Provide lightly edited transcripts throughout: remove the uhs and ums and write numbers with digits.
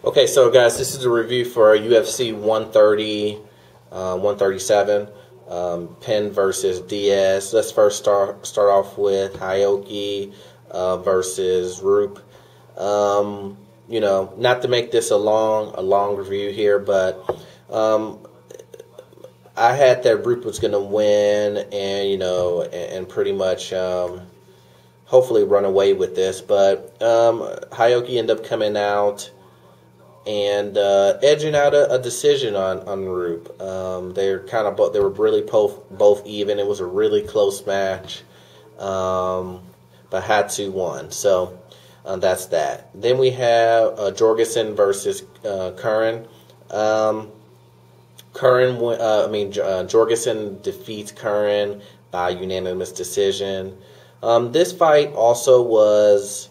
Okay, so guys, this is a review for UFC 130, 137, Penn versus Diaz. Let's first start off with Hioki versus Roop. Not to make this a long review here, but I had that Roop was going to win, and pretty much hopefully run away with this. But Hioki ended up coming out and edging out a decision on Roop. They were really both even. It was a really close match, but Hatsu won. So that's that. Then we have Jorgensen versus Curran. Jorgensen defeats Curran by unanimous decision. This fight also was,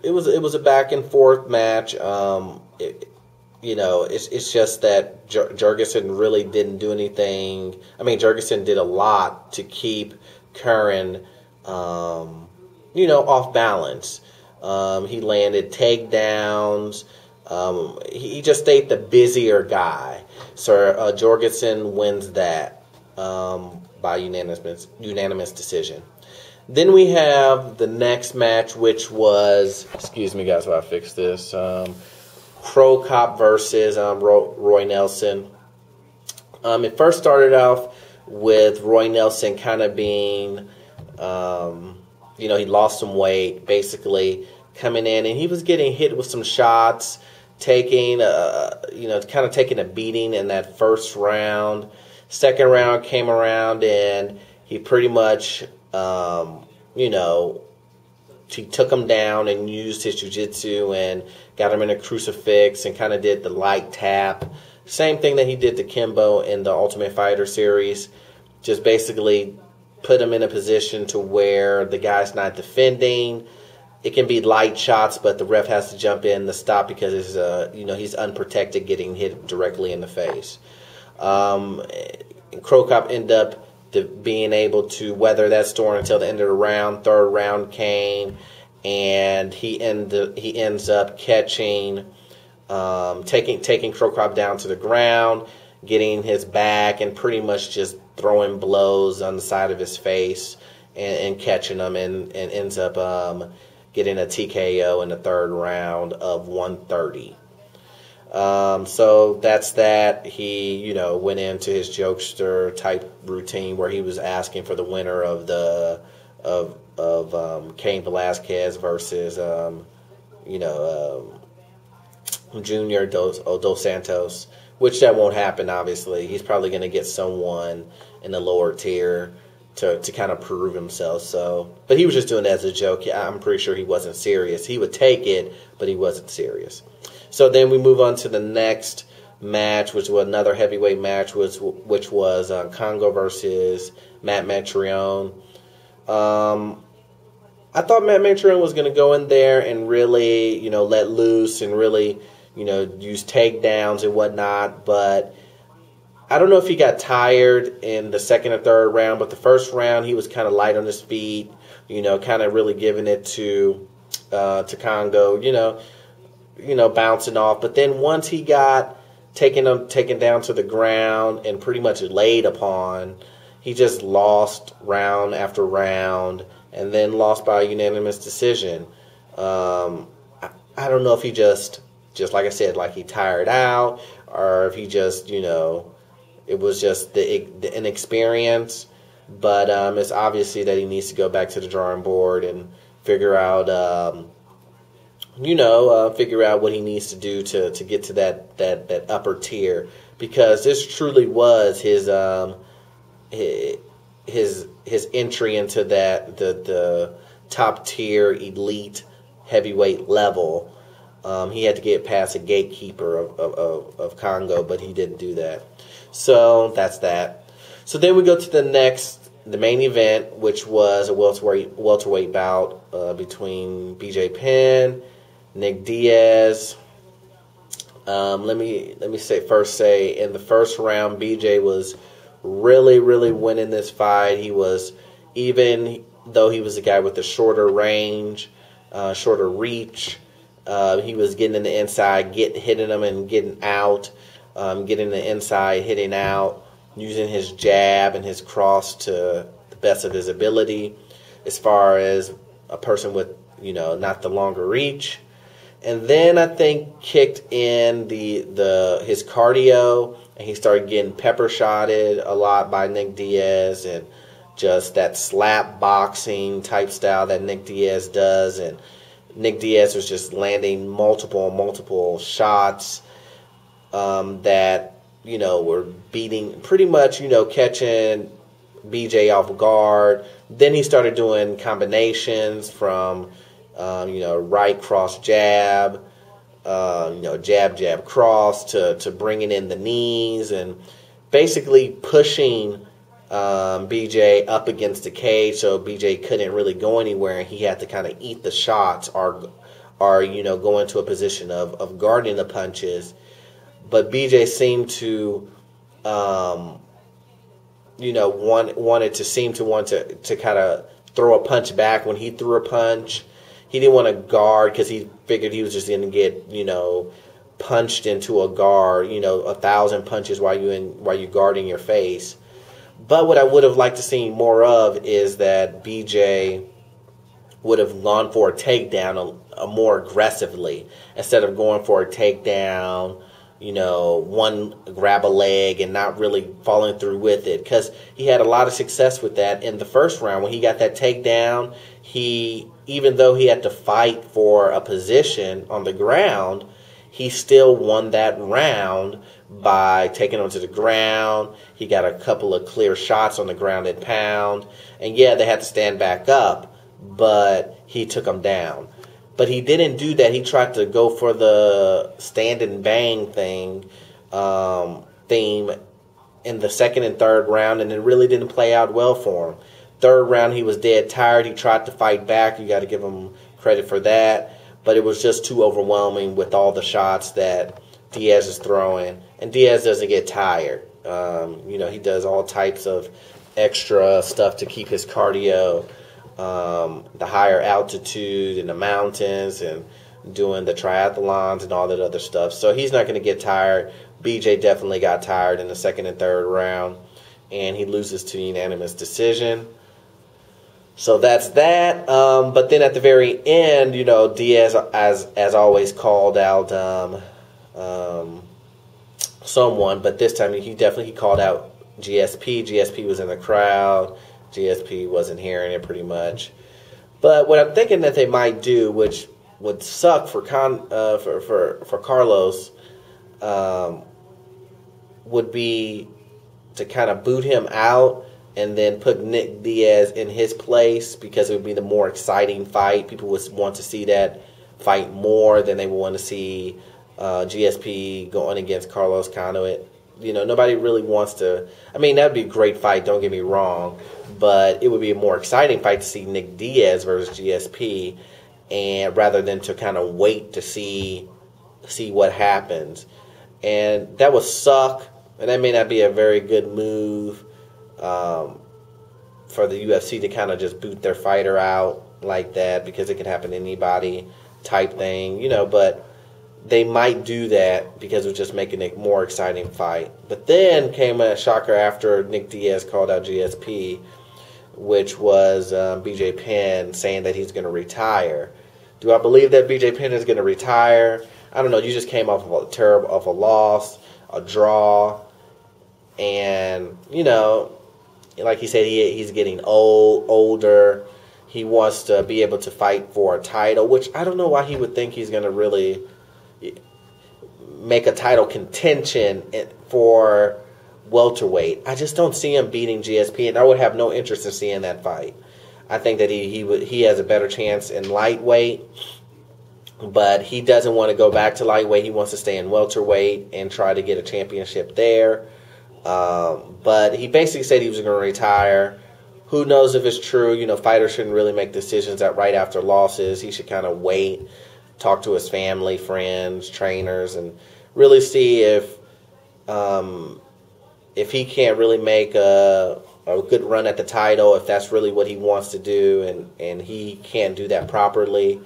it was a back and forth match. It's just that Jorgensen really didn't do anything. Jorgensen did a lot to keep Curran, off balance. He landed takedowns. He just stayed the busier guy. So Jorgensen wins that by unanimous decision. Then we have the next match, which was, excuse me guys while I fix this, Crow Cop versus Roy Nelson. It first started off with Roy Nelson kind of being, he lost some weight, basically coming in, and he was getting hit with some shots, taking a beating in that first round. Second round came around, and he pretty much, he took him down and used his jiu-jitsu and got him in a crucifix and kind of did the light tap. Same thing that he did to Kimbo in the Ultimate Fighter series. Just basically put him in a position to where the guy's not defending. It can be light shots, but the ref has to jump in to stop because it's, he's unprotected, getting hit directly in the face. Crow Cop ended up being able to weather that storm until the end of the round. Third round came, and he ends up catching, taking Crow Cop down to the ground, getting his back, and pretty much just throwing blows on the side of his face and catching him, and ends up getting a TKO in the third round of 130. So that's that. He, went into his jokester type routine where he was asking for the winner of Cain Velasquez versus Junior Dos Santos, which that won't happen. Obviously, he's probably going to get someone in the lower tier to kind of prove himself. So, but he was just doing it as a joke. I'm pretty sure he wasn't serious. He would take it, but he wasn't serious. So then we move on to the next match, which was another heavyweight match, which was Congo versus Matt Mentrione. I thought Matt Mentrione was going to go in there and really, let loose and really, use takedowns and whatnot. But I don't know if he got tired in the second or third round, but the first round he was kind of light on his feet, kind of really giving it to Congo, bouncing off. But then once he got taken down to the ground and pretty much laid upon, he just lost round after round and then lost by a unanimous decision. I don't know if he just like I said, like he tired out, or if he just, it was just the inexperience. But it's obviously that he needs to go back to the drawing board and figure out what he needs to do to get to that upper tier, because this truly was his entry into the top tier elite heavyweight level. He had to get past a gatekeeper of Congo, but he didn't do that. So that's that. So then we go to the main event, which was a welterweight bout between BJ Penn, Nick Diaz. Let me say in the first round, BJ was really winning this fight. He was, even though he was a guy with a shorter range, shorter reach, He was getting in the inside, hitting them and getting out, getting the inside, hitting out, using his jab and his cross to the best of his ability as far as a person with, not the longer reach. And then I think kicked in his cardio, and he started getting pepper shotted a lot by Nick Diaz, and just that slap boxing type style that Nick Diaz does. And Nick Diaz was just landing multiple shots that, were beating, pretty much, catching BJ off guard. Then he started doing combinations from, right cross jab, jab cross to bringing in the knees and basically pushing BJ up against the cage, so BJ couldn't really go anywhere, and he had to kind of eat the shots or go into a position of guarding the punches. But BJ seemed to wanted to kind of throw a punch back. When he threw a punch, he didn't want to guard because he figured he was just going to get punched into a guard, 1,000 punches while you're guarding your face. But what I would have liked to see more of is that BJ would have gone for a takedown a more aggressively instead of going for a takedown, one grab a leg and not really following through with it, because he had a lot of success with that in the first round. When he got that takedown, even though he had to fight for a position on the ground, he still won that round by taking him to the ground. He got a couple of clear shots on the ground and pound. And yeah, they had to stand back up, but he took them down. But he didn't do that. He tried to go for the stand and bang theme in the second and third round, and it really didn't play out well for him. Third round, he was dead tired. He tried to fight back. You got to give him credit for that. But it was just too overwhelming with all the shots that Diaz is throwing. And Diaz doesn't get tired. He does all types of extra stuff to keep his cardio, the higher altitude in the mountains, and doing the triathlons and all that other stuff. So he's not going to get tired. BJ definitely got tired in the second and third round, and he loses to unanimous decision. So that's that. But then at the very end, Diaz, as always, called out someone. But this time he definitely called out GSP. GSP was in the crowd. GSP wasn't hearing it pretty much. But what I'm thinking that they might do, which would suck for Carlos, would be to kind of boot him out and then put Nick Diaz in his place, because it would be the more exciting fight. People would want to see that fight more than they would want to see GSP going against Carlos Condit. Nobody really wants to. I mean, that would be a great fight, don't get me wrong, but it would be a more exciting fight to see Nick Diaz versus GSP, and rather than to kind of wait to see what happens. And that would suck, and that may not be a very good move for the UFC to kind of just boot their fighter out like that, because it could happen to anybody type thing, but they might do that because it was just making it a more exciting fight. But then came a shocker after Nick Diaz called out GSP, which was BJ Penn saying that he's going to retire. Do I believe that BJ Penn is going to retire? I don't know. You just came off of a loss, a draw, and like he said, he's getting older. He wants to be able to fight for a title, which I don't know why he would think he's going to really make a title contention for welterweight. I just don't see him beating GSP, and I would have no interest in seeing that fight. I think that he has a better chance in lightweight, but he doesn't want to go back to lightweight. He wants to stay in welterweight and try to get a championship there. But he basically said he was going to retire. Who knows if it's true? Fighters shouldn't really make decisions right after losses. He should kind of wait, talk to his family, friends, trainers, and really see if he can't really make a good run at the title, if that's really what he wants to do, and he can't do that properly,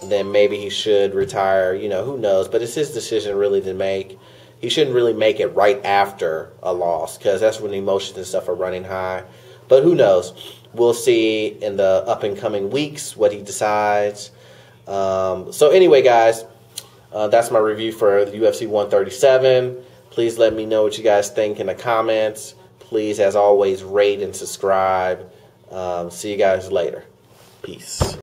then maybe he should retire. You know, who knows? But it's his decision really to make. He shouldn't really make it right after a loss because that's when emotions and stuff are running high. But who knows? We'll see in the up and coming weeks what he decides. So anyway, guys, that's my review for the UFC 137. Please let me know what you guys think in the comments. Please, as always, rate and subscribe. See you guys later. Peace.